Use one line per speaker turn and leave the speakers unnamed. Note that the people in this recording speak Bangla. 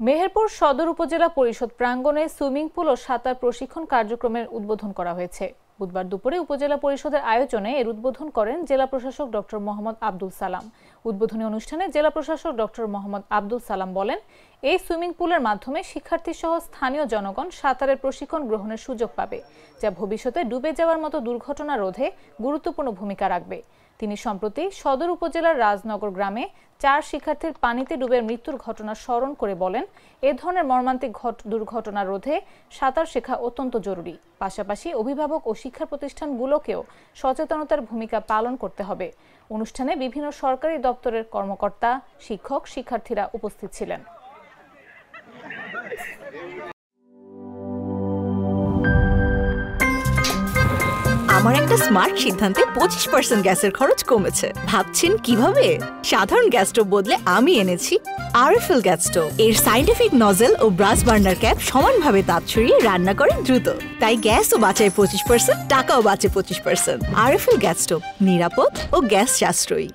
মেহেরপুর সদর উপজেলা পরিষদ প্রাঙ্গণে সুইমিং পুল ও সাঁতার প্রশিক্ষণ কার্যক্রমের উদ্বোধন করা হয়েছে। বুধবার দুপুরে উপজেলা পরিষদের আয়োজনে এর উদ্বোধন করেন জেলা প্রশাসক ডক্টর মোহাম্মদ আব্দুল সালাম। উদ্বোধনী অনুষ্ঠানে জেলা প্রশাসক ডক্টর মোহাম্মদ আব্দুল সালাম বলেন, এই সুইমিং পুলের মাধ্যমে শিক্ষার্থী সহ স্থানীয় জনগণ সাঁতারের প্রশিক্ষণ গ্রহণের সুযোগ পাবে, যা ভবিষ্যতে ডুবে যাওয়ার মতো দুর্ঘটনা রোধে গুরুত্বপূর্ণ ভূমিকা রাখবে। তিনি সম্প্রতি সদর উপজেলার রাজনগর গ্রামে 4 শিক্ষার্থীর পানিতে ডুবে মৃত্যুর ঘটনা স্মরণ করে বলেন, এ ধরনের মর্মান্তিক দুর্ঘটনা রোধে সাঁতার শেখা অত্যন্ত জরুরি। পাশাপাশি অভিভাবক ও শিক্ষা প্রতিষ্ঠানগুলোকেও সচেতনতার ভূমিকা পালন করতে হবে। অনুষ্ঠানে বিভিন্ন সরকারি দপ্তরের কর্মকর্তা, শিক্ষক, শিক্ষার্থীরা উপস্থিত ছিলেন।
আমার একটা স্মার্ট সিদ্ধান্তে 25% গ্যাসের খরচ কমেছে। ভাবছেন কিভাবে? সাধারণ গ্যাস স্টোভ বদলে আমি এনেছি আরএফএল গ্যাস স্টোভ। এর সাইন্টিফিক নজল ও ব্রাস বার্নার ক্যাপ সমানভাবে তাপ ছড়িয়ে রান্না করে দ্রুত, তাই গ্যাসও বাঁচায় 25%, টাকাও বাঁচে 25%। আরএফএল গ্যাস স্টোভ নিরাপদ ও গ্যাস সাশ্রয়ী।